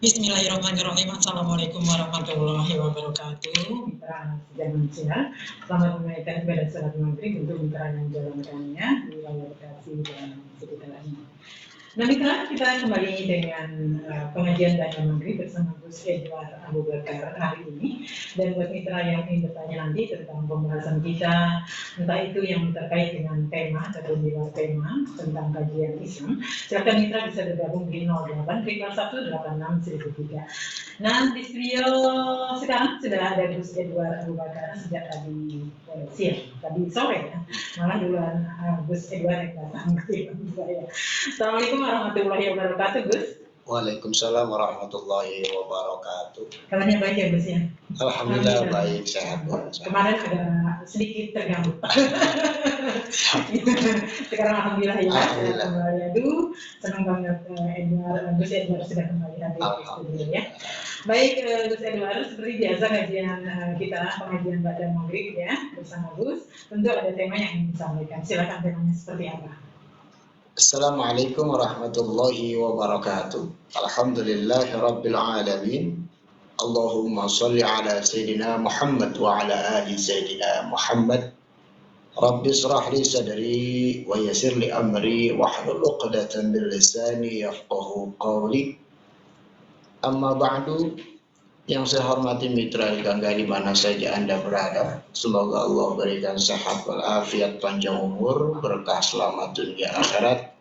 Bismillahirrahmanirrahim. Assalamualaikum warahmatullahi wabarakatuh. Mitra Zaman Sinar, selamat menunaikan ibadah salat maghrib untuk mitra yang menjalankannya di wilayah Bekasi dan sekitarnya. Nah mitra, kita kembali dengan pengajian Dana Maghrib bersama Gus Edward Abu Bakar hari ini. Dan buat mitra yang ingin bertanya nanti tentang pembahasan kita, entah itu yang terkait dengan tema atau di luar tema tentang kajian Islam, silakan mitra bisa bergabung di 08 186 1003. Nah di studio sekarang sudah ada Gus Edward Abu Bakar sejak tadi siang, tadi sore ya, malah duluan Gus Edward yang datang ke saya. Assalamualaikum warahmatullahi wabarakatuh, Gus. Waalaikumsalam warahmatullahi wabarakatuh. Kabarnya baik ya, Gus ya? Alhamdulillah baik, sehat. Kemarin agak sedikit terganggu. Sekarang alhamdulillah ya. Alhamdulillah. Kembali aduh, senang banget Gus Edward sudah kembali hadir di studio ya. Baik, Gus Edward, seperti biasa kajian kita pengajian Ba'da Maghrib ya bersama Gus. Tentu ada tema yang ingin disampaikan. Silakan temanya seperti apa? Assalamualaikum warahmatullahi wabarakatuh. Alhamdulillahi rabbil alamin. Allahumma salli ala Sayyidina Muhammad wa ala ali Sayyidina Muhammad. Rabbi israh li sadri wa yassir li amri wahlul 'uqdatam min lisani yafqahu qawli. Amma ba'du. Yang saya hormati mitra Gangga di mana saja Anda berada, semoga Allah berikan sehat walafiat, panjang umur, berkah selamat dunia akhirat.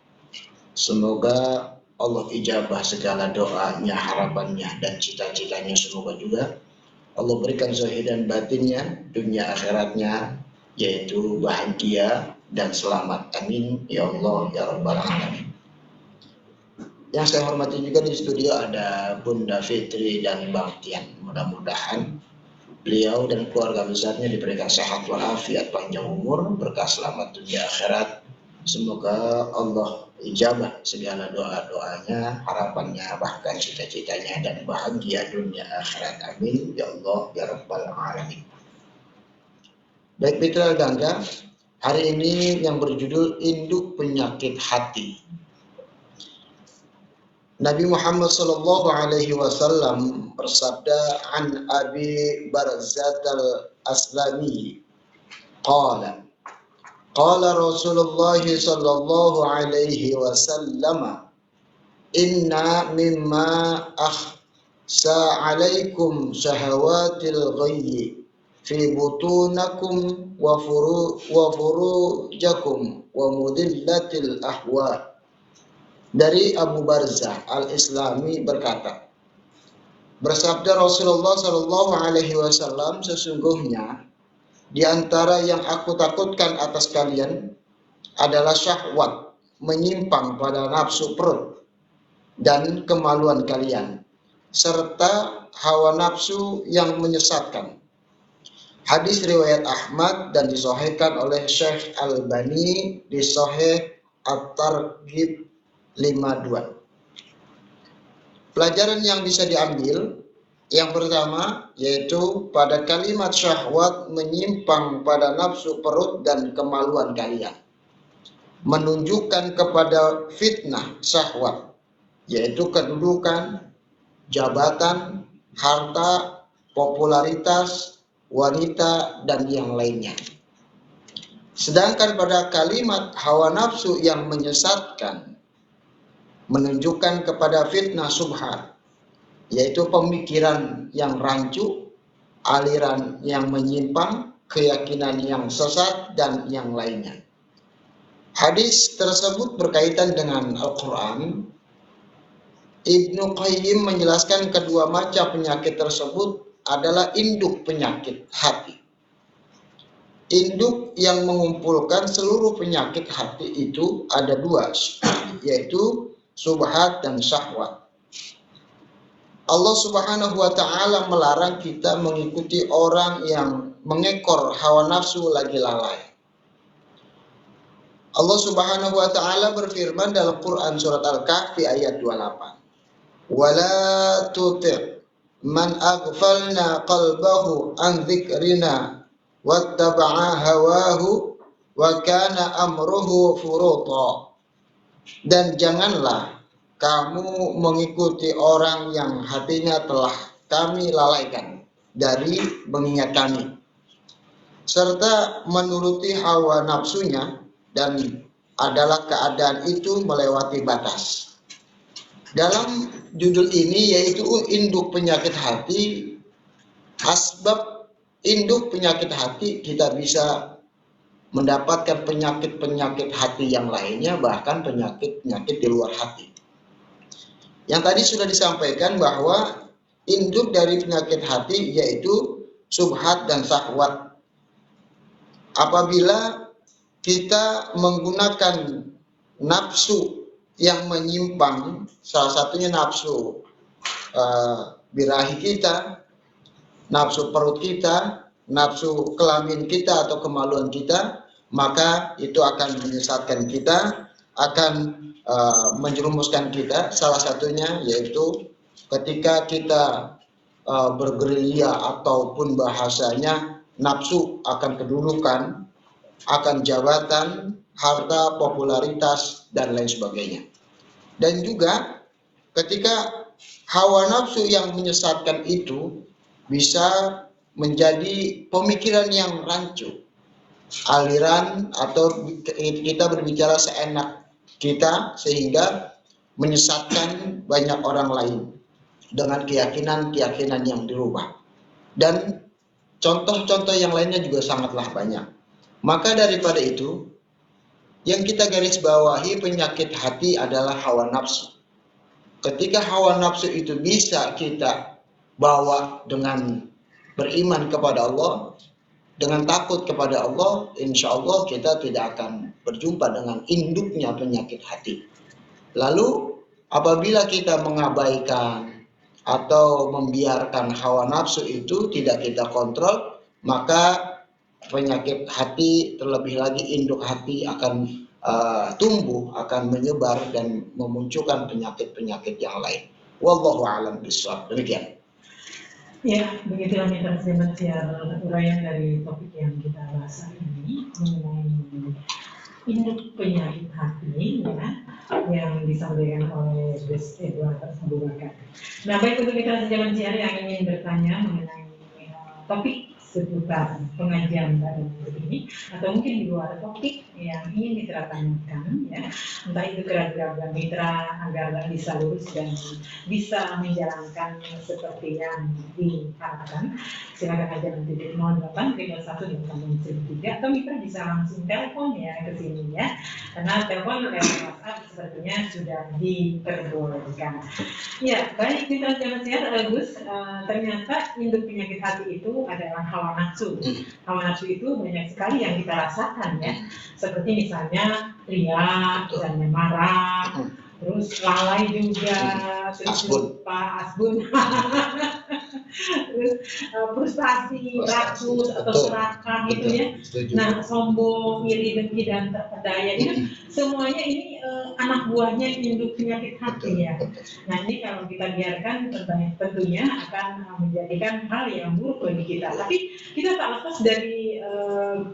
Semoga Allah ijabah segala doanya, harapannya dan cita-citanya. Semoga juga Allah berikan zahir dan batinnya, dunia akhiratnya, yaitu bahagia dan selamat. Amin ya Allah ya Rabbal Alamin. Yang saya hormati juga di studio ada Bunda Fitri dan Bang Tian. Mudah-mudahan beliau dan keluarga besarnya diberikan sehat walafiat, panjang umur, berkah selamat dunia akhirat. Semoga Allah ijabah segala doa-doanya, harapannya, bahkan cita-citanya, dan bahagia dunia akhirat. Amin ya Allah ya Rabbal Alamin. Baik mitra Gangga, hari ini yang berjudul Induk Penyakit Hati. Nabi Muhammad sallallahu alaihi wasallam bersabda an Abi Barzah al-Aslami qala Rasulullah sallallahu alaihi wasallam inna mimma akhsa alaikum shahawatil ghayyi fi butunakum wa furujakum wa mudillatil ahwa. Dari Abu Barzah al-Islami berkata, bersabda Rasulullah Shallallahu Alaihi Wasallam, sesungguhnya di antara yang aku takutkan atas kalian adalah syahwat menyimpang pada nafsu perut dan kemaluan kalian, serta hawa nafsu yang menyesatkan. Hadis riwayat Ahmad dan disahihkan oleh Syekh Albani di Sahih At-Targhib 52. Pelajaran yang bisa diambil yang pertama yaitu pada kalimat syahwat menyimpang pada nafsu perut dan kemaluan kalian, menunjukkan kepada fitnah syahwat, yaitu kedudukan, jabatan, harta, popularitas, wanita, dan yang lainnya. Sedangkan pada kalimat hawa nafsu yang menyesatkan menunjukkan kepada fitnah subhat, yaitu pemikiran yang rancu, aliran yang menyimpang, keyakinan yang sesat, dan yang lainnya. Hadis tersebut berkaitan dengan Al-Quran. Ibnu Qayyim menjelaskan kedua macam penyakit tersebut adalah induk penyakit hati. Induk yang mengumpulkan seluruh penyakit hati itu ada dua, yaitu subhat dan syahwat. Allah Subhanahu wa ta'ala melarang kita mengikuti orang yang mengekor hawa nafsu lagi lalai. Allah Subhanahu wa ta'ala berfirman dalam Quran surat Al-Kahfi ayat 28. Wala tuti' man aghfalna qalbahu an dzikrina wattaba'a hawahu wa kana amruhu furuta. Dan janganlah kamu mengikuti orang yang hatinya telah kami lalaikan dari mengingat kami, serta menuruti hawa nafsunya, dan adalah keadaan itu melewati batas. Dalam judul ini yaitu induk penyakit hati, asbab induk penyakit hati, kita bisa mendapatkan penyakit-penyakit hati yang lainnya, bahkan penyakit-penyakit di luar hati. Yang tadi sudah disampaikan bahwa induk dari penyakit hati yaitu subhat dan syahwat. Apabila kita menggunakan nafsu yang menyimpang, salah satunya nafsu birahi kita, nafsu perut kita, nafsu kelamin kita atau kemaluan kita, maka itu akan menyesatkan kita, akan menjerumuskan kita. Salah satunya yaitu ketika kita bergerilya ataupun bahasanya nafsu akan kedudukan, akan jabatan, harta, popularitas, dan lain sebagainya. Dan juga ketika hawa nafsu yang menyesatkan itu bisa menjadi pemikiran yang rancu, aliran, atau kita berbicara seenak kita sehingga menyesatkan banyak orang lain dengan keyakinan-keyakinan yang dirubah. Dan contoh-contoh yang lainnya juga sangatlah banyak. Maka daripada itu, yang kita garis bawahi penyakit hati adalah hawa nafsu. Ketika hawa nafsu itu bisa kita bawa dengan beriman kepada Allah, dengan takut kepada Allah, insya Allah kita tidak akan berjumpa dengan induknya penyakit hati. Lalu apabila kita mengabaikan atau membiarkan hawa nafsu itu tidak kita kontrol, maka penyakit hati, terlebih lagi induk hati, akan tumbuh, akan menyebar dan memunculkan penyakit-penyakit yang lain. Wallahu a'lam bishawab. Demikian. Ya, begitulah mitra siar uraian dari topik yang kita bahas hari ini mengenai induk penyakit hati, ya, yang disampaikan oleh Gus Edward Abu Bakar. Nah, baik, untuk mitra siar yang ingin bertanya mengenai topik seputar pengajian pada minggu ini, atau mungkin di luar topik yang ingin mitra tanyakan, ya, entah itu keraguan mitra agar bisa lurus dan bisa menjalankan seperti yang diharapkan, silakan aja nanti di 08 321 atau mitra bisa langsung telepon ya ke sini ya, karena telepon lewat WhatsApp sepertinya sudah diperbolehkan. Ya, baik mitra siar, Gus, ternyata induk penyakit hati itu adalah hawa nafsu. Hawa nafsu itu banyak sekali yang kita rasakan ya, seperti misalnya ria, misalnya marah, terus lalai juga, terus lupa asbun, terus frustasi, rakus atau serakah gitu ya. Nah, sombong, iri, dengki, dan tak berdaya itu semuanya ini anak buahnya induk penyakit hati ya. Nah, ini kalau kita biarkan tentunya akan menjadikan hal yang buruk bagi kita. Tapi kita tak lepas dari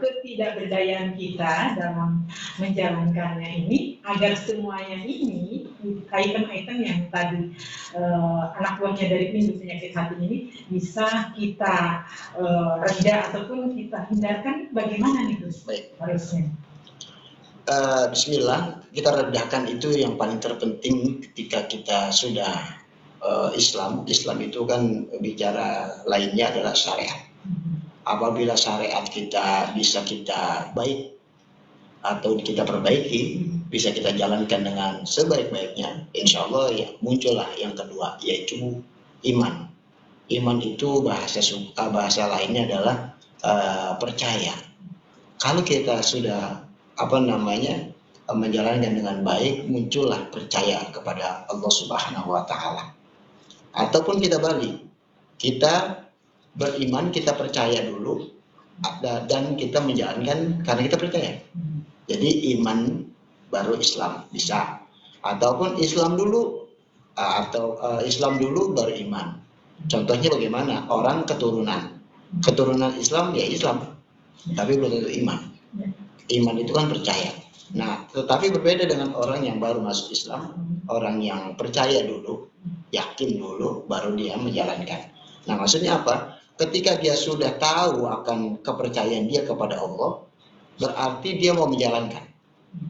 ketidakberdayaan kita dalam menjalankannya ini, agar semuanya ini item-item yang tadi anak buahnya dari induk penyakit hati ini bisa kita reda ataupun kita hindarkan. Bagaimana nih Gus harusnya? Bismillah, kita redahkan itu yang paling terpenting ketika kita sudah Islam. Islam itu kan bicara lainnya adalah syariat. Apabila syariat kita bisa kita baik atau kita perbaiki, bisa kita jalankan dengan sebaik-baiknya, insya Allah ya muncullah yang kedua, yaitu iman. Iman itu bahasa lainnya adalah percaya. Kalau kita sudah menjalankan dengan baik, muncullah percaya kepada Allah Subhanahu wa Ta'ala. Ataupun kita balik, kita beriman, kita percaya dulu, dan kita menjalankan karena kita percaya. Jadi iman baru Islam bisa, ataupun Islam dulu Islam dulu baru iman. Contohnya bagaimana? Orang keturunan Islam ya Islam, tapi belum tentu iman. Iman itu kan percaya. Nah, tetapi berbeda dengan orang yang baru masuk Islam, orang yang percaya dulu, yakin dulu, baru dia menjalankan. Nah, maksudnya apa? Ketika dia sudah tahu akan kepercayaan dia kepada Allah, berarti dia mau menjalankan.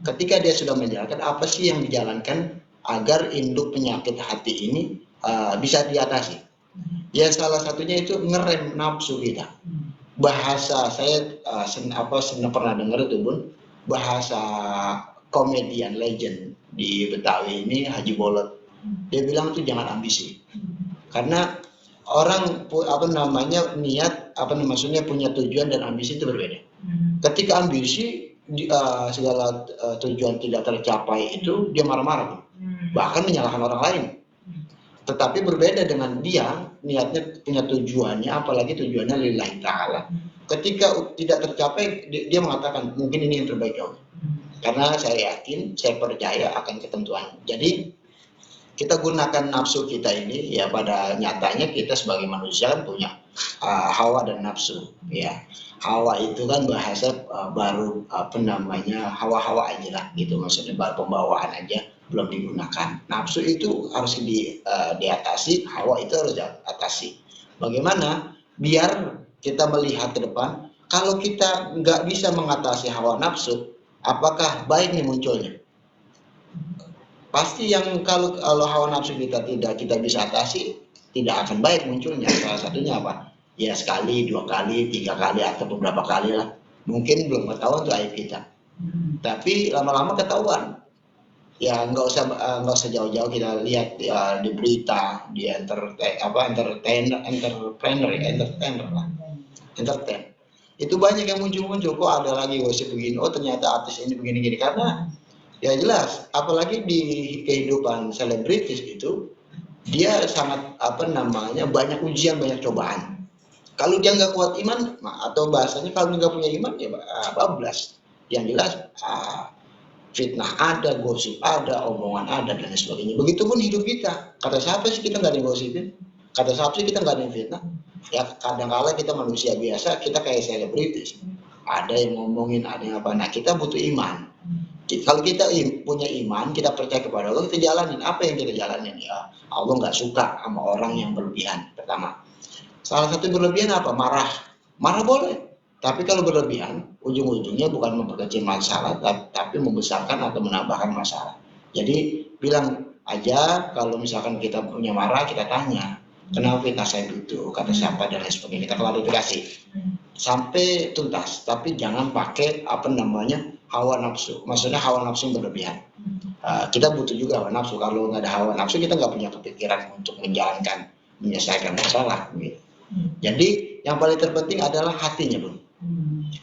Ketika dia sudah menjalankan, apa sih yang dijalankan agar induk penyakit hati ini bisa diatasi? Ya, salah satunya itu ngerem nafsu kita. Bahasa saya pernah dengar itu, Bun, bahasa komedian legend di Betawi ini, Haji Bolot. Dia bilang tuh jangan ambisi. Karena orang niat maksudnya punya tujuan dan ambisi itu berbeda. Ketika ambisi segala tujuan tidak tercapai itu dia marah-marah, bahkan menyalahkan orang lain. Tetapi berbeda dengan dia niatnya punya tujuannya, apalagi tujuannya lillahi ta'ala. Ketika tidak tercapai, dia mengatakan mungkin ini yang terbaik ya, karena saya yakin, saya percaya akan ketentuan. Jadi kita gunakan nafsu kita ini, ya pada nyatanya kita sebagai manusia kan punya hawa dan nafsu, ya. Hawa itu kan bahasa baru hawa-hawa aja lah gitu, maksudnya baru pembawaan aja, belum digunakan. Nafsu itu harus diatasi, hawa itu harus diatasi. Bagaimana biar kita melihat ke depan? Kalau kita nggak bisa mengatasi hawa nafsu, apakah baik nih munculnya? Pasti yang kalau hawa nafsu kita bisa atasi, tidak akan baik munculnya. Salah satunya apa? Ya sekali, 2 kali, 3 kali, atau beberapa kali lah. Mungkin belum ketahuan tuh aib kita. Tapi lama-lama ketahuan. Ya nggak usah jauh-jauh kita lihat di berita, di entertain. Itu banyak yang muncul-muncul, kok ada lagi gosip begini, oh ternyata artis ini begini-gini, karena ya jelas, apalagi di kehidupan selebritis itu dia sangat banyak ujian, banyak cobaan. Kalau dia nggak kuat iman, atau bahasanya kalau nggak punya iman ya bablas. Yang jelas fitnah ada, gosip ada, omongan ada, dan sebagainya. Begitupun hidup kita. Kata siapa sih kita nggak ada yang gosipin? Kata siapa sih kita nggak ada yang fitnah? Ya kadang-kala kita manusia biasa, kita kayak selebritis. Ada yang ngomongin, ada yang apa. Nah, kita butuh iman. Kalau kita punya iman, kita percaya kepada Allah, kita jalanin. Apa yang kita jalanin? Ya, Allah nggak suka sama orang yang berlebihan. Pertama, salah satu berlebihan apa? Marah. Marah boleh. Tapi kalau berlebihan, ujung-ujungnya bukan memperkecil masalah, tapi membesarkan atau menambahkan masalah. Jadi bilang aja, kalau misalkan kita punya marah, kita tanya, kenapa fitnah saya itu, kata siapa, dan lain sebagainya. Kita klarifikasi sampai tuntas. Tapi jangan pakai hawa nafsu. Maksudnya hawa nafsu yang berlebihan. Kita butuh juga hawa nafsu. Kalau nggak ada hawa nafsu, kita nggak punya kepikiran untuk menyelesaikan masalah. Gitu. Jadi yang paling terpenting adalah hatinya, Bun.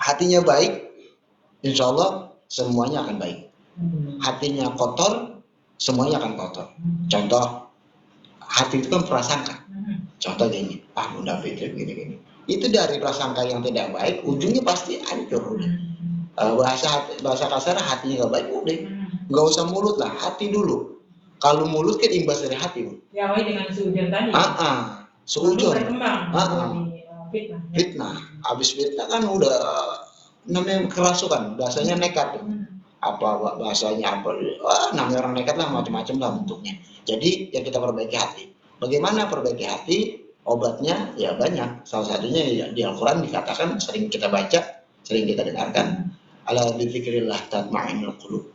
Hatinya baik, insya Allah semuanya akan baik. Hatinya kotor, semuanya akan kotor. Contoh, hati itu kan prasangka. Contoh gini, Bunda Fitri gini-gini. Itu dari prasangka yang tidak baik, ujungnya pasti hancur. Bahasa kasar, hatinya nggak baik, udah. Nggak usah mulut lah, hati dulu. Kalau mulut kan imbas dari hati, Bun. Ya, dengan suudzon tadi. Suudzon. Fitnah. Fitnah. Habis fitnah kan udah namanya kerasukan, bahasanya nekat. Apa bahasanya apa? Namanya orang nekat lah, macam-macam lah bentuknya. Jadi ya kita perbaiki hati. Bagaimana perbaiki hati? Obatnya ya banyak. Salah satunya ya di Al-Quran dikatakan, sering kita baca, sering kita dengarkan. Ala bizikrillah tatma'innul qulub.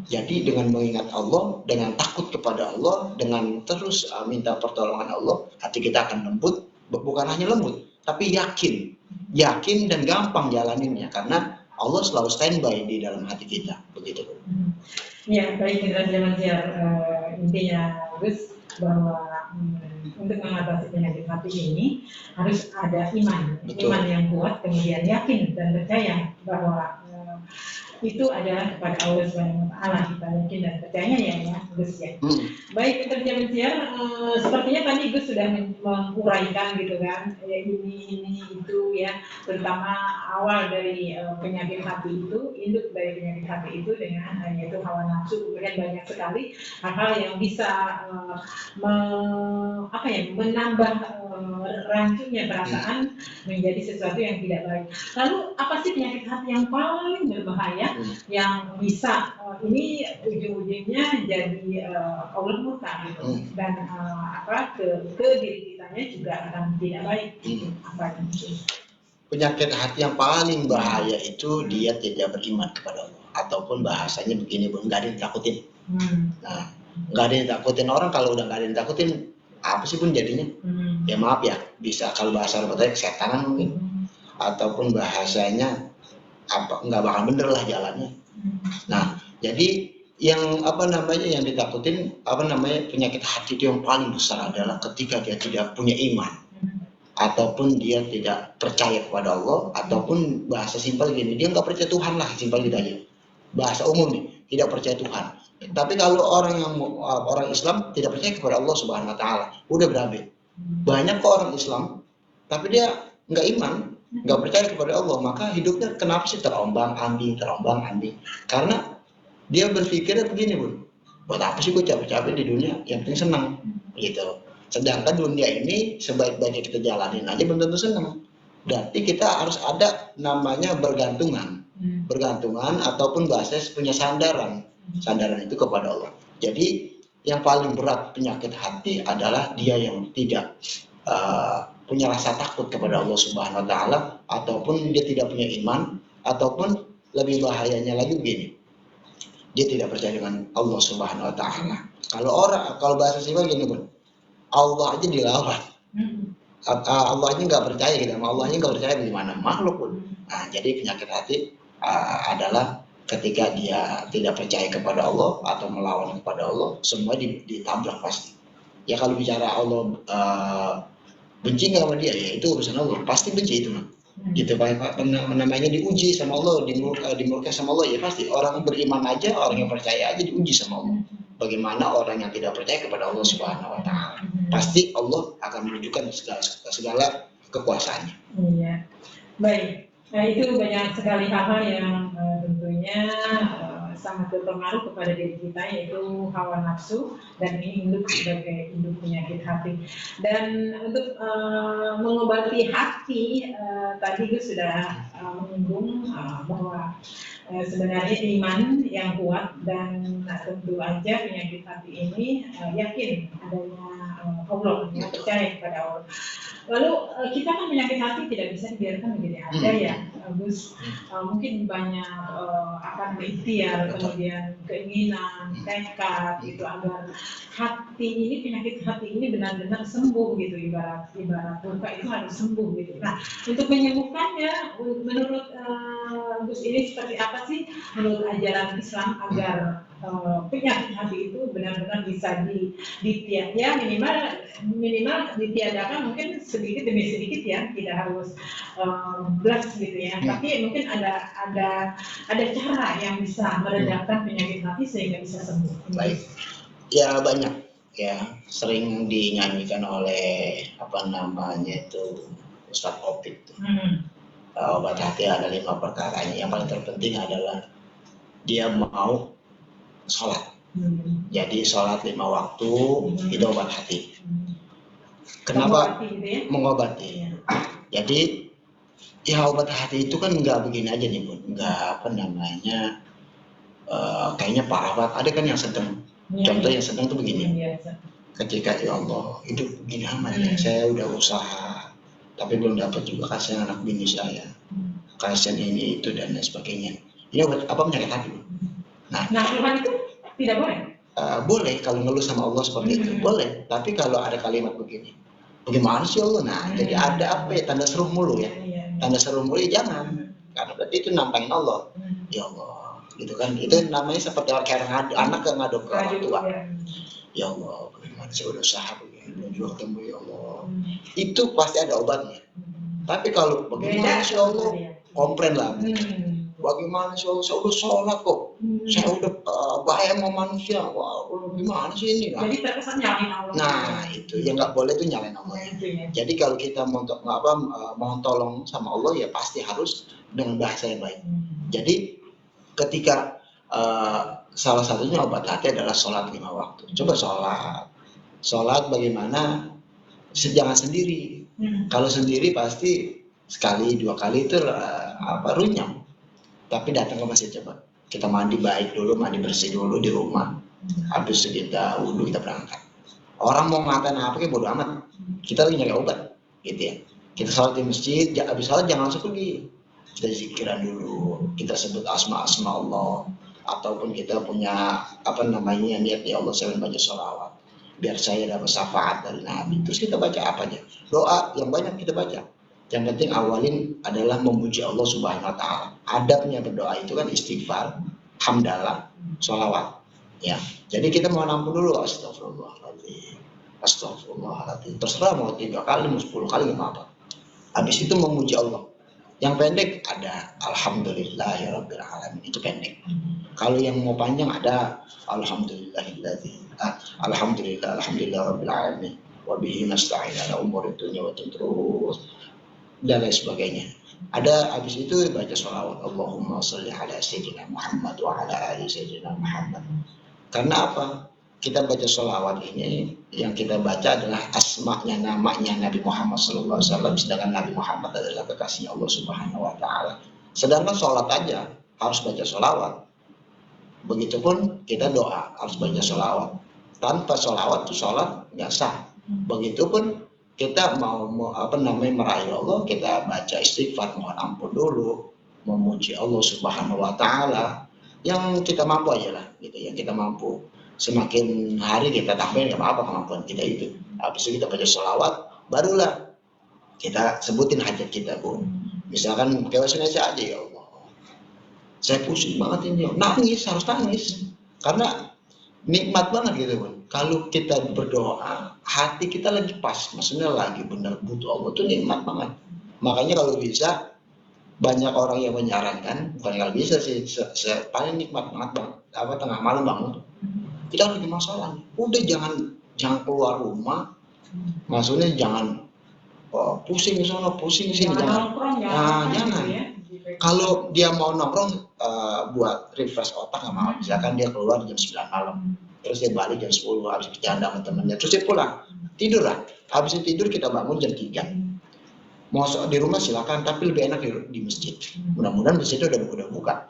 Jadi dengan mengingat Allah, dengan takut kepada Allah, dengan terus minta pertolongan Allah, hati kita akan lembut. Bukan hanya lembut, tapi yakin dan gampang jalaninnya, karena Allah selalu standby di dalam hati kita, begitu. Ya, baik, Generasi Siar, intinya Gus, bahwa untuk mengatasi penyakit hati ini harus ada iman. Betul. Iman yang kuat, kemudian yakin dan percaya bahwa itu adalah kepada Allah Subhanahu wa Ta'ala, kita yakin dan percaya ya Gus ya. Baik, Generasi Siar, sepertinya tadi Gus sudah menguraikan gitu kan, ini itu ya, terutama awal dari penyakit hati itu, induk dari penyakit hati itu dengan yaitu hawa nafsu. Kemudian banyak sekali hal-hal yang bisa menambah rancunya perasaan menjadi sesuatu yang tidak baik. Lalu apa sih penyakit hati yang paling berbahaya yang bisa ini ujung-ujungnya jadi Allah murka gitu dan ke diri kitanya juga akan tidak baik. Apa itu? Penyakit hati yang paling bahaya itu dia tidak beriman kepada Allah, ataupun bahasanya begini Bun, nggak ada yang ditakutin. Nah, nggak ada yang ditakutin. Orang kalau udah nggak ada yang ditakutin, apa sih Bun jadinya? Ya maaf ya, bisa kalau bahasa orang Betawi kesetanan mungkin, ataupun bahasanya apa nggak bakal bener lah jalannya. Nah, jadi yang yang ditakutin penyakit hati itu yang paling besar adalah ketika dia tidak punya iman, ataupun dia tidak percaya kepada Allah, ataupun bahasa simpel gini, dia nggak percaya Tuhan lah, simpel gitu aja. Bahasa umum nih, tidak percaya Tuhan. Tapi kalau orang Islam tidak percaya kepada Allah Subhanahu Wa Taala, udah berabe. Banyak kok orang Islam, tapi dia nggak iman, nggak percaya kepada Allah, maka hidupnya kenapa sih terombang-ambing. Karena dia berpikirnya begini Bun, buat apa sih gue capek-capek di dunia, yang penting senang, gitu. Sedangkan dunia ini sebaik-baiknya kita jalanin aja belum tentu senang. Berarti kita harus ada namanya bergantungan ataupun bahasa punya sandaran itu kepada Allah. Jadi yang paling berat penyakit hati adalah dia yang tidak punya rasa takut kepada Allah Subhanahu Wa Taala, ataupun dia tidak punya iman, ataupun lebih bahayanya lagi begini, dia tidak percaya dengan Allah Subhanahu Wa Taala. Kalau bahasa simpel gini Bun, Allah aja dilawan, Allah aja nggak percaya gitu, Allah aja nggak percaya gimana makhluk Pun. Nah, jadi penyakit hati adalah ketika dia tidak percaya kepada Allah atau melawan kepada Allah, semua ditabrak pasti. Ya kalau bicara Allah benci nggak sama dia, ya itu urusan Allah, pasti benci itu mah. Gitu namanya diuji sama Allah, dimurka sama Allah, ya pasti orang beriman aja, orang yang percaya aja diuji sama Allah. Bagaimana orang yang tidak percaya kepada Allah Subhanahu Wa Taala, pasti Allah akan menunjukkan segala kekuasaannya. Iya, baik. Nah itu banyak sekali hal-hal yang tentunya sangat berpengaruh kepada diri kita, yaitu hawa nafsu, dan ini induk sebagai induk penyakit hati. Dan untuk mengobati hati, tadi Gus sudah menyinggung bahwa sebenarnya iman yang kuat, dan tentu aja penyakit hati ini yakin adanya Allah, yang percaya kepada Allah. Lalu kita kan penyakit hati tidak bisa dibiarkan begitu ada ya Gus. Mungkin banyak ikhtiar, kemudian keinginan, tekad itu agar hati ini, penyakit hati ini benar-benar sembuh gitu, ibarat luka itu harus sembuh gitu. Nah, untuk menyembuhkannya menurut Gus ini seperti apa sih menurut ajaran Islam agar penyakit hati itu benar-benar bisa minimal ditiadakan, mungkin sedikit demi sedikit ya, tidak harus blast gitu ya, tapi mungkin ada cara yang bisa meredakan penyakit hati sehingga bisa sembuh. Baik, ya banyak ya, sering dinyanyikan oleh Ustadz Opik tuh. Obat hati ada 5 perkaranya. Yang paling terpenting adalah dia mau sholat. Jadi sholat 5 waktu itu obat hati. Kenapa? Mengobati. Jadi ya obat hati itu kan nggak begini aja nih Bun, nggak kayaknya parah banget. Ada kan yang sedang. Contoh yang sedang tuh begini. Ketika ya Allah hidup begini amat ya, saya udah usaha tapi belum dapat juga, kasihan anak bini saya, kasihan ini itu dan lain sebagainya. Ini obat apa penyakit hati? Nah Tuhan itu tidak boleh. Boleh kalau ngeluh sama Allah seperti itu, boleh. Tapi kalau ada kalimat begini, bagaimana sih Allah? Nah, jadi ada tanda seru mulu ya. Tanda seru mulu ya jangan. Karena berarti itu nampangin Allah. Ya Allah, gitu kan. Itu namanya seperti orang anak yang ngadu ke orang tua. Ya Allah, bagaimana sih udah usaha begini, belum juga ketemu ya Allah. Itu pasti ada obatnya. Tapi kalau bagaimana sih Allah, komplain lah. Bagaimana sih Allah, saya udah sholat kok, saya udah bahaya sama manusia, wah gimana sih ini? Jadi terkesan nyalain Allah. Nah itu yang nggak boleh tuh nyalain Allah. Jadi kalau kita mau tolong sama Allah ya pasti harus dengan bahasa yang baik. Jadi ketika salah satunya obat hati adalah sholat 5 waktu. Coba sholat bagaimana jangan sendiri. Kalau sendiri pasti sekali 2 kali itu runyam. Tapi datang ke masjid coba. Kita mandi baik dulu, mandi bersih dulu di rumah. Habis itu kita wudhu, kita berangkat. Orang mau ngatain apa kayak bodo amat. Kita lagi nyari obat, gitu ya. Kita sholat di masjid, habis sholat jangan langsung pergi. Kita zikiran dulu, kita sebut asma-asma Allah, ataupun kita punya niat ya Allah saya baca sholawat biar saya dapat syafaat dari Nabi. Terus kita baca apa aja, doa yang banyak kita baca. Yang penting awalin adalah memuji Allah Subhanahu Wa Taala. Adabnya berdoa itu kan istighfar, hamdalah, sholawat. Ya, jadi kita mau ampun dulu, astagfirullahaladzim, astagfirullahaladzim. Terserah mau 3 kali, mau 10 kali nggak apa-apa. Habis itu memuji Allah. Yang pendek ada alhamdulillahirabbil alamin, itu pendek. Kalau yang mau panjang ada alhamdulillahirabbil alamin wa bihi nasta'in ala umuri dunya wa terus dan lain sebagainya. Ada habis itu baca sholawat Allahumma sholli ala sayyidina Muhammad wa ala ali sayyidina Muhammad. Karena apa? Kita baca sholawat ini yang kita baca adalah asma'nya, namanya Nabi Muhammad SAW, sedangkan Nabi Muhammad adalah kekasihnya Allah Subhanahu Wa Taala. Sedangkan sholat aja harus baca sholawat. Begitupun kita doa harus baca sholawat. Tanpa sholawat itu sholat nggak sah. Begitupun kita mau meraih Allah, kita baca istighfar, mohon ampun dulu, memuji Allah Subhanahu Wa Taala. Yang kita mampu aja lah, gitu. Yang kita mampu. Semakin hari kita tambahin nggak apa-apa kemampuan kita itu. Habis itu kita baca sholawat, barulah kita sebutin hajat kita, Bu. Misalkan kewasan aja ya Allah, saya pusing banget ini, nangis, harus nangis. Karena nikmat banget gitu, Bu. Kalau kita berdoa, hati kita lagi pas, maksudnya lagi benar butuh Allah, itu nikmat banget. Makanya kalau bisa, banyak orang yang menyarankan, bukan kalau bisa sih, paling nikmat banget tengah malam bangun. Kita lagi masalah, udah jangan keluar rumah, maksudnya jangan pusing di sana, pusing di sini, jangan. Jangan. Ya. Kalau dia mau nongkrong buat refresh otak nggak mau, misalkan dia keluar jam 9 malam, terus dia balik jam 10, habis bercanda sama temennya, terus dia pulang, tidur lah. Habis tidur kita bangun jam 3. Mau di rumah silakan, tapi lebih enak di masjid. Mudah-mudahan masjidnya udah buka.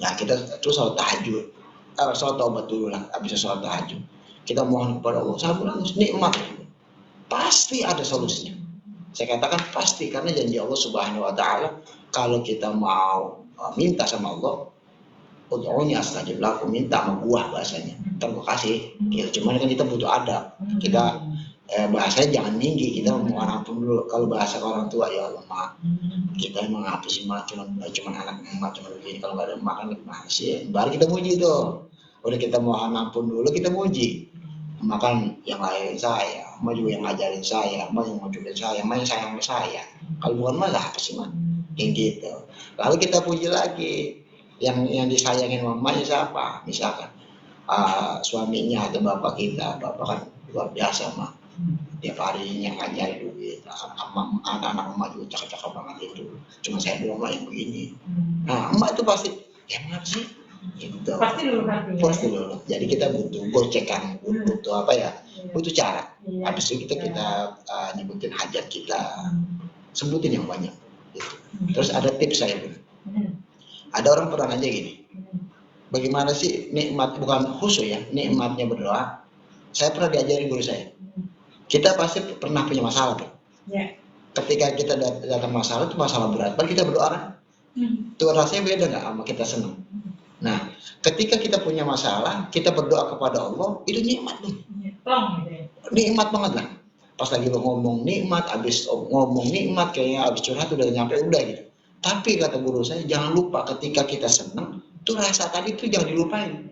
Nah kita terus sholat tahajud. Sholat taubat dulu lah, habis sholat tahajud. Kita mohon kepada Allah, sabar, nikmat. Pasti ada solusinya. Saya katakan pasti, karena janji Allah Subhanahu Wa Taala, kalau kita mau minta sama Allah, ud'uni astajib lakum, minta sama gua bahasanya. Ntar gua kasih. Cuman kan kita butuh adab. Kita bahasanya jangan tinggi, kita mau ampun dulu. Kalau bahasa orang tua, ya Allah mak, kita emang apa sih mak, cuman anak emak, cuman begini, kalau nggak ada makan gimana sih? Baru kita muji tuh. Udah kita mohon ampun dulu, kita muji. Makan yang lain saya, emak juga yang ngajarin saya, emak yang ngajarin saya, emak yang sayang sama saya. Kalau bukan mah apa sih mak? Kayak gitu. Lalu kita puji lagi, yang disayangin mamanya siapa? Misalkan suaminya atau bapak kita, bapak kan luar biasa mak. Tiap harinya ngajarin duit, anak-anak emak juga cakep-cakep banget itu. Cuma saya doang lah yang begini. Nah emak itu pasti, ya kenapa sih? Gitu. Pasti dulu. Jadi kita butuh gocekan, butuh apa ya? Butuh cara. Habis itu kita nyebutin hajat kita, sebutin yang banyak. Gitu. Terus ada tips saya, Bu. Ada orang pernah nanya gini, bagaimana sih nikmat, bukan khusyuk ya, nikmatnya berdoa? Saya pernah diajarin guru saya. Kita pasti pernah punya masalah, Pak. Ya. Ketika kita datang masalah, itu masalah berat, kita berdoa kan? Itu rasanya beda nggak sama kita senang? Nah, ketika kita punya masalah, kita berdoa kepada Allah, itu nikmat nih. Nikmat banget lah. Pas lagi ngomong nikmat, habis ngomong nikmat, kayaknya habis curhat udah nyampe udah gitu. Tapi kata guru saya, jangan lupa ketika kita senang, itu rasa tadi itu jangan dilupain.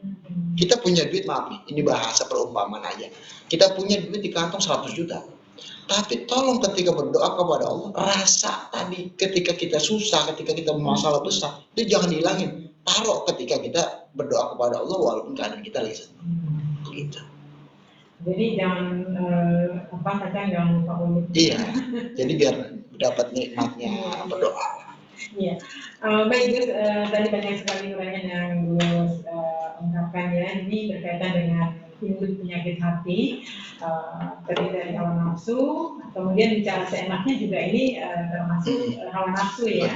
Kita punya duit, maaf nih, ini bahasa perumpamaan aja. Kita punya duit di kantong 100 juta. Tapi tolong ketika berdoa kepada Allah, rasa tadi ketika kita susah, ketika kita masalah besar, itu jangan dihilangin. Taruh ketika kita berdoa kepada Allah walaupun keadaan kita lagi senang. Begitu. Jadi jangan kadang jangan lupa Allah. Iya. Jadi biar dapat nikmatnya berdoa. Iya. Baik Gus, tadi banyak sekali uraian yang Gus ungkapkan ya. Ini berkaitan dengan induk penyakit hati, terdiri dari hawa nafsu. Kemudian bicara seenaknya juga ini termasuk hawa nafsu ya.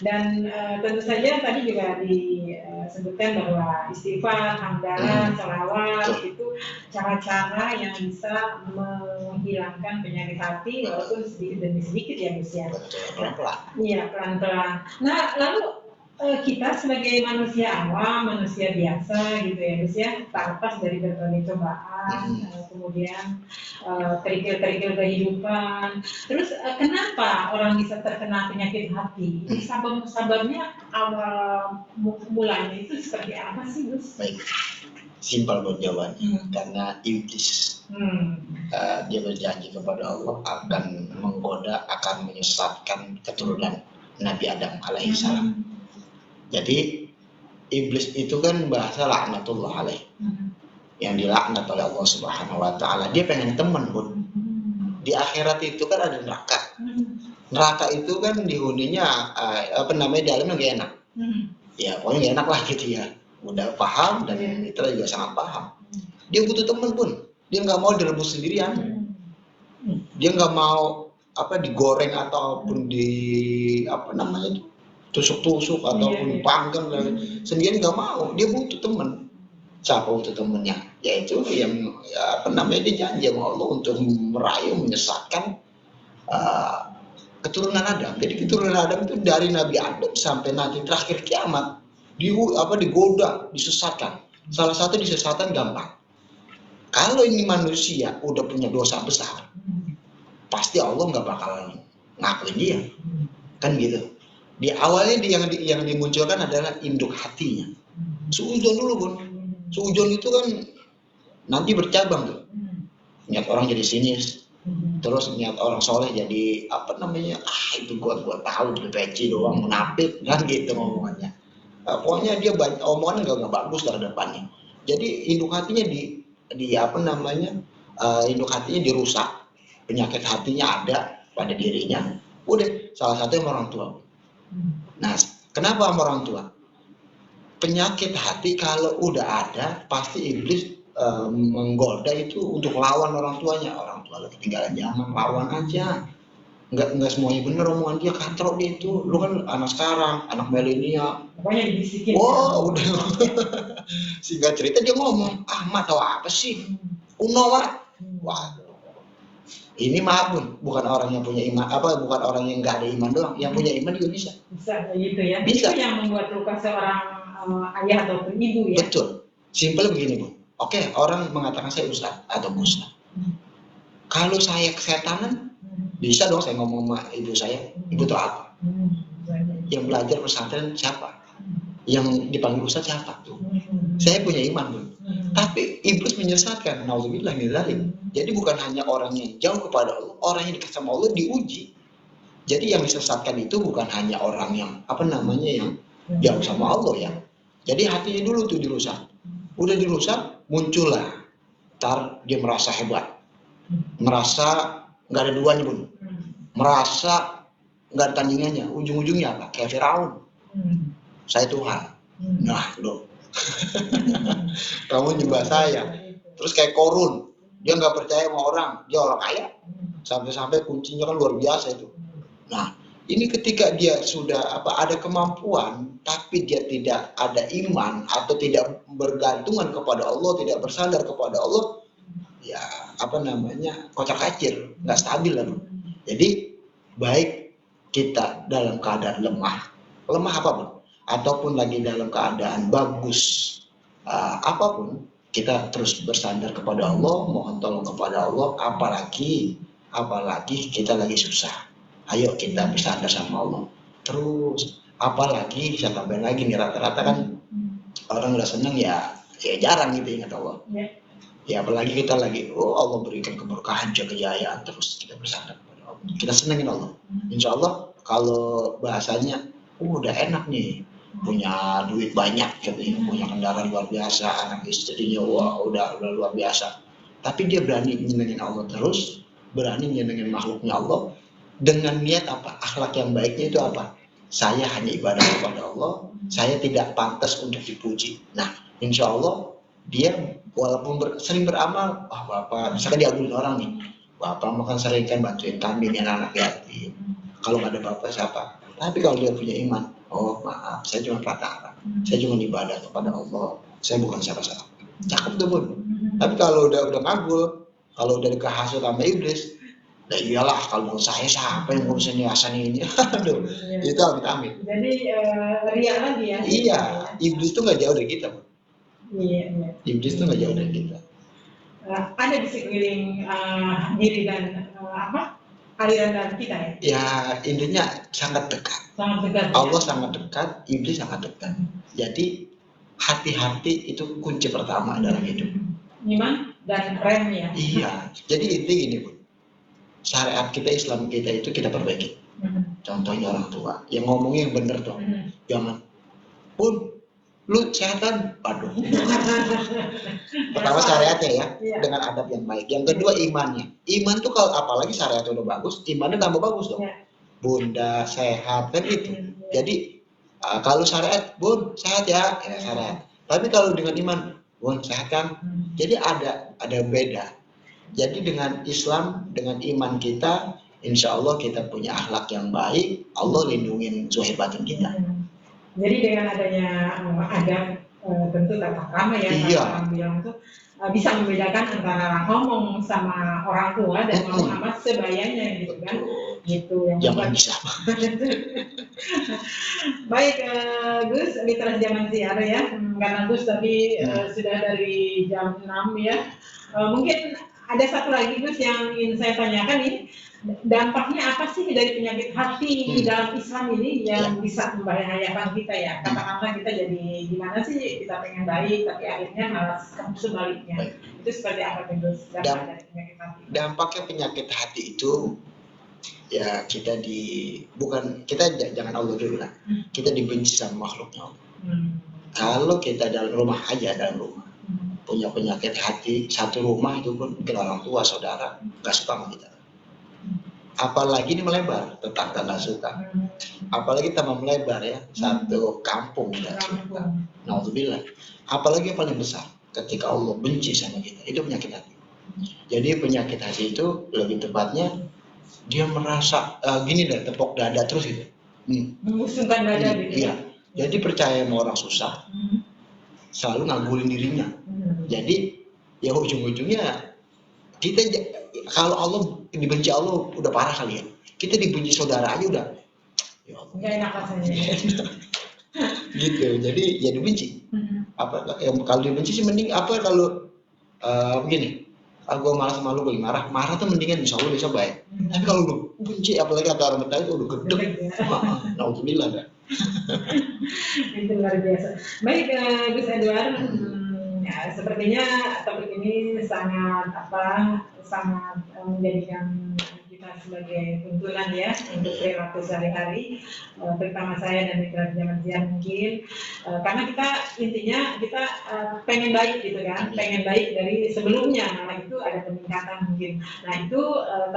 Dan tentu saja tadi juga disebutkan bahwa istighfar, hamdalah, sholawat itu cara-cara yang bisa menghilangkan penyakit hati walaupun sedikit demi sedikit ya Gus ya. Pelan-pelan. Iya, pelan-pelan. Nah, lalu kita sebagai manusia awam, manusia biasa gitu ya Gus ya, tak lepas dari berbagai cobaan, kemudian kerikil-kerikil kehidupan. Terus kenapa orang bisa terkena penyakit hati? Ini sababnya awal mulanya itu seperti apa sih Gus? Baik, simpel buat jawabannya. Karena iblis dia berjanji kepada Allah akan menggoda, akan menyesatkan keturunan Nabi Adam alaihissalam. Jadi iblis itu kan bahasa laknatullah alaih, yang dilaknat oleh Allah Subhanahu wa taala. Dia pengen teman, Bun. Di akhirat itu kan ada neraka. Neraka itu kan dihuninya di dalamnya gak enak. Ya, pokoknya gak enak lah gitu ya. Udah paham dan kita juga sangat paham. Dia butuh teman, Bun. Dia nggak mau direbus sendirian. Dia nggak mau digoreng ataupun tusuk-tusuk ataupun panggang sendiri, nggak mau. Dia butuh teman. Siapa butuh temannya? Yaitu yang dia janji sama Allah untuk merayu, menyesatkan keturunan Adam. Jadi keturunan Adam itu dari Nabi Adam sampai nanti terakhir kiamat digoda, disesatkan. Salah satu disesatkan gampang. Kalau ini manusia udah punya dosa besar, pasti Allah nggak bakal ngakuin dia, kan gitu. Di awalnya yang dimunculkan adalah induk hatinya. Suudzon dulu, Bun. Suudzon itu kan nanti bercabang tuh. Niat orang jadi sinis, terus niat orang soleh jadi itu gua tahu di peci doang, munafik kan gitu ngomongannya. Pokoknya dia omongannya nggak bagus lah depannya. Jadi induk hatinya induk hatinya dirusak, penyakit hatinya ada pada dirinya. Udah, salah satu yang orang tua. Nah, kenapa sama orang tua? Penyakit hati kalau udah ada, pasti iblis menggoda itu untuk lawan orang tuanya. Orang tua lagi ketinggalan zaman, lawan aja. Enggak semuanya bener omongan dia, katrok dia itu. Lu kan anak sekarang, anak milenial. Pokoknya dibisikin. Wow, udah. Singkat cerita dia ngomong, Ahmad tahu apa sih? Kuno, Pak. Waduh. Ini mah, Bun, bukan orang yang punya iman, bukan orang yang nggak ada iman doang, yang punya iman juga bisa. Bisa gitu ya. Bisa. Itu yang membuat luka seorang ayah ataupun ibu ya. Betul. Simpel begini, Bun. Oke, orang mengatakan saya ustaz atau muslim. Kalau saya kesetanan, bisa dong saya ngomong sama ibu saya. Ibu tahu apa? Yang belajar pesantren siapa? Yang dipanggil ustaz siapa? Tuh. Saya punya iman, Bun. Tapi iblis menyesatkan. Nauzubillah min dzalik. Jadi bukan hanya orang yang jauh kepada Allah, orang yang dekat sama Allah diuji. Jadi yang disesatkan itu bukan hanya orang yang yang jauh sama Allah ya. Jadi hatinya dulu tuh dirusak. Udah dirusak, muncullah. Ntar dia merasa hebat. Merasa nggak ada duanya, Bun. Merasa nggak ada tandingannya. Ujung-ujungnya apa? Kayak Firaun. Saya Tuhan. Nah, loh. Kamu nyembah saya. Terus kayak Korun, dia nggak percaya sama orang, dia orang kaya, sampai-sampai kuncinya kan luar biasa itu. Nah, ini ketika dia sudah ada kemampuan, tapi dia tidak ada iman atau tidak bergantungan kepada Allah, tidak bersandar kepada Allah, ya kocar-kacir, nggak stabil lah. Jadi baik kita dalam keadaan lemah apapun, ataupun lagi dalam keadaan bagus, apapun, kita terus bersandar kepada Allah, mohon tolong kepada Allah, apalagi kita lagi susah. Ayo kita bersandar sama Allah. Terus, apalagi saya tambahin lagi nih, rata-rata kan orang udah seneng ya jarang gitu ingat Allah. Ya apalagi kita lagi, Allah berikan keberkahan, kejayaan, terus kita bersandar kepada Allah. Kita senengin Allah. Insya Allah kalau bahasanya, udah enak nih. Punya duit banyak katanya, punya kendaraan luar biasa, anak istrinya udah luar biasa. Tapi dia berani nyenengin Allah terus, berani nyenengin makhluknya Allah dengan niat apa? Akhlak yang baiknya itu apa? Saya hanya ibadah kepada Allah, saya tidak pantas untuk dipuji. Nah, insya Allah dia walaupun sering beramal, wah bapak, misalkan diagurin orang nih, bapak makan sering kan bantuin kami nih anak yatim. Kalau nggak ada bapak siapa? Tapi kalau dia punya iman, oh maaf, saya cuma perantara, saya cuma ibadah kepada Allah, saya bukan siapa-siapa. Cakep tuh Bun. Tapi kalau udah ngabul, kalau udah dikehasut sama iblis, nah iyalah kalau saya siapa yang ngurusin yayasan ini? Aduh, itu amit-amit. Jadi ria lagi ya. Iya, iblis tuh nggak jauh dari kita, Bun. Iya. Iblis tuh nggak jauh dari kita. Ada di sekeliling diri dan aliran dalam kita ya. Ya intinya sangat dekat. Sangat dekat. Allah sangat dekat, iblis sangat dekat. Jadi hati-hati itu kunci pertama dalam hidup. Iman dan rem ya. Iya. Jadi inti gini Bun. Syariat kita, Islam kita itu kita perbaiki. Contohnya orang tua yang ngomongnya yang bener tuh. Jangan, Bun, lu sehatan, aduh. Pertama syariatnya ya, dengan adab yang baik. Yang kedua imannya. Iman tuh kalau apalagi syariatnya udah bagus, imannya tambah bagus dong. Bunda sehat kan itu. Jadi kalau syariat, Bun sehat ya syariat. Tapi kalau dengan iman, Bun sehat kan. Jadi ada beda. Jadi dengan Islam, dengan iman kita, insya Allah kita punya akhlak yang baik. Allah lindungin zahir batin kita. Jadi dengan adanya adab tentu tata krama ya, orang bilang itu bisa membedakan antara ngomong sama orang tua dan ngomong sama sebayanya gitu kan. Gitu yang jangan bisa. Baik Gus, literasi zaman siar ya, karena Gus tadi sudah dari jam 6 ya. Mungkin ada satu lagi Gus yang ingin saya tanyakan ini, dampaknya apa sih dari penyakit hati di dalam Islam ini yang bisa membahayakan kita ya? Katakanlah kita jadi gimana sih, kita pengen baik tapi akhirnya malah sebaliknya. Itu seperti apa Gus? Dampak dari penyakit hati? Dampaknya penyakit hati itu ya kita jangan Allah dulu lah. Kita dibenci sama makhluknya Allah. Kalau kita dalam rumah punya penyakit hati, satu rumah itu pun mungkin orang tua, saudara nggak suka sama kita. Apalagi ini melebar, tetangga nggak suka. Apalagi tambah melebar ya, satu kampung nggak suka. Nauzubillah. Apalagi yang paling besar, ketika Allah benci sama kita, itu penyakit hati. Jadi penyakit hati itu lebih tepatnya dia merasa gini deh, tepok dada terus gitu. Mengusungkan dada gitu. Iya. Jadi percaya sama orang susah, selalu ngagulin dirinya. Jadi ya ujung-ujungnya kita kalau Allah dibenci Allah udah parah kali ya. Kita dibenci saudara aja udah. Ya Allah. Nggak enak rasanya. Gitu. Jadi ya dibenci. Kalau dibenci sih mending kalau begini. Kalau gue marah sama lu, gue marah tuh mendingan insya Allah bisa baik. Tapi kalau lu benci, apalagi kata orang Betawi itu udah gedek. Nauzubillah dah. Itu luar biasa. Baik Gus Edward, sepertinya topik ini sangat menjadikan kita sebagai tuntunan ya untuk perilaku sehari-hari, terutama saya dan mitra zaman siang mungkin, karena kita intinya kita pengen baik gitu kan, pengen baik dari sebelumnya, malah itu ada peningkatan mungkin. Nah itu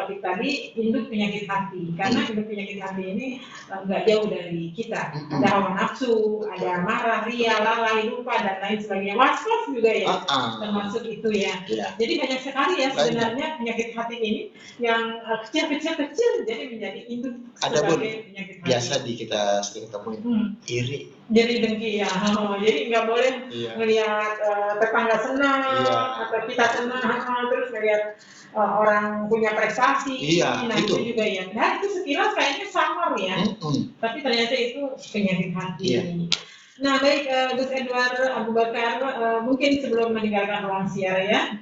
topik tadi induk penyakit hati, karena induk penyakit hati ini nggak jauh dari kita, ada hawa nafsu, ada marah, ria, lalai, lupa dan lain sebagainya, was-was juga ya, termasuk itu ya. Jadi banyak sekali ya sebenarnya penyakit hati ini yang kecil-kecil jadi menjadi induk sebagai penyakit hati. Biasa kita sering temuin iri. Jadi dengki ya, jadi nggak boleh melihat tetangga senang atau kita senang terus melihat orang punya prestasi. Nah itu juga ya. Nah itu sekilas kayaknya samar ya, tapi ternyata itu penyakit hati. Nah baik Gus Edward Abu Bakar, mungkin sebelum meninggalkan ruang siar ya,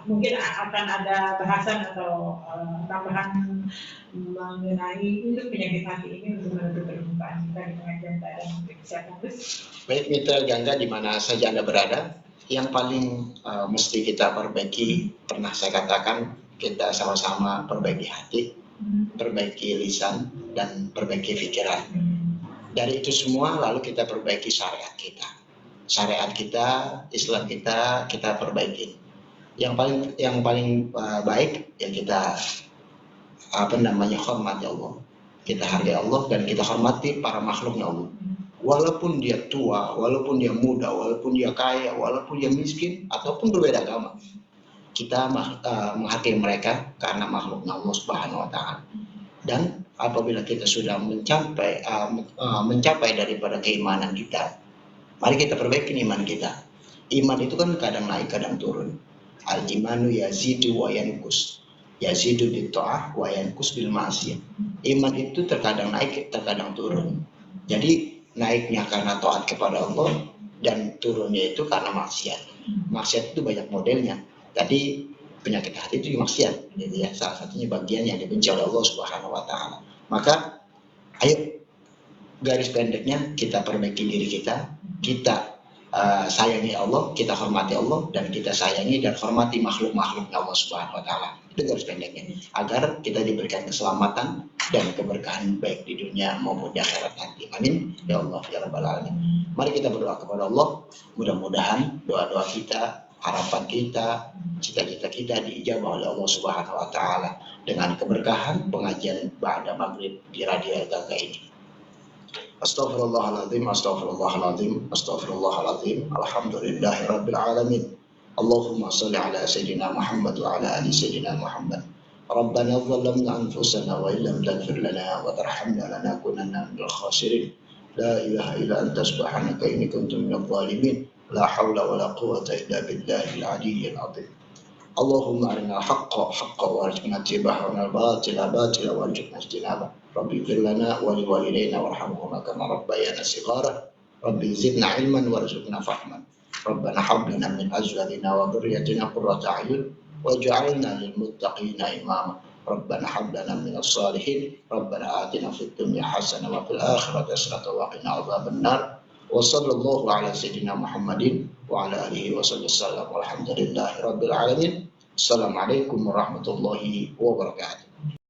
mungkin akan ada bahasan atau tambahan mengenai induk penyakit hati ini untuk menutup perjumpaan kita di pengajian dan kesehatan Gus. Baik mitra Gangga di mana saja Anda berada, yang paling mesti kita perbaiki, pernah saya katakan kita sama-sama perbaiki hati, perbaiki lisan dan perbaiki pikiran. Dari itu semua lalu kita perbaiki syariat kita. Syariat kita, Islam kita perbaiki. Yang paling baik ya kita hormati Allah. Kita hargai Allah dan kita hormati para makhluknya Allah. walaupun dia tua, walaupun dia muda, walaupun dia kaya, walaupun dia miskin, ataupun berbeda agama. Kita menghargai mereka karena makhluk Allah Subhanahu wa Ta'ala. Dan apabila kita sudah mencapai daripada keimanan kita, mari kita perbaiki iman kita. Iman itu kan kadang naik, kadang turun. Al-imanu yazidu wa yankus. Yazidu bil ta'ah wa yankus bil ma'siyah. Iman itu terkadang naik, terkadang turun. Jadi naiknya karena taat kepada Allah dan turunnya itu karena maksiat. Maksiat itu banyak modelnya. Tadi penyakit hati itu maksiat, gitu ya. Salah satunya bagian yang dibenci oleh Allah Subhanahu wa Ta'ala. Maka ayo, garis pendeknya kita perbaiki diri kita, kita sayangi Allah, kita hormati Allah, dan kita sayangi dan hormati makhluk-makhluk Allah Subhanahu wa Ta'ala. Itu garis pendeknya, agar kita diberikan keselamatan dan keberkahan baik di dunia maupun di akhirat nanti. Amin ya Allah ya Rabbal Alamin. Mari kita berdoa kepada Allah, mudah-mudahan doa-doa kita, harapan kita, cita-cita kita diijabah oleh Allah Subhanahu wa Ta'ala dengan keberkahan pengajian ba'da maghrib di radio Gaga ini. Astaghfirullahaladzim, astaghfirullahaladzim, astaghfirullahaladzim. Alhamdulillahi Rabbil Alamin. Allahumma salli ala Sayyidina Muhammad wa ala ali Sayyidina Muhammad. Rabbana zalamna anfusana wa illam taghfir lana wa tarhamna lanakunanna minal khasirin. La ilaha illa anta subhanaka inni kuntu minadh dhalimin. La haula wa la quwwata illa billahil aliyyil azim. Allahumma arina haqqa haqqa warzuqna ittiba'ahu wal batila batila warzuqna ijtinabah. Rabbi ighfir lana wa liwalidayna warhamhuma kama rabbayana shighara. Rabbi zidna ilman warzuqna fahman. Rabbana hab lana min azwajina wa dhurriyyatina qurrata a'yun waj'alna lil muttaqina imama. Rabbana hab lana minas salihin. Rabbana atina fid dunya hasanah wa fil akhirati hasanah wa qina adzaban nar. Wa sallallahu ala sayyidina Muhammadin wa ala alihi wa sallam. Walhamdulillahi rabbil alamin. Assalamualaikum warahmatullahi wabarakatuh.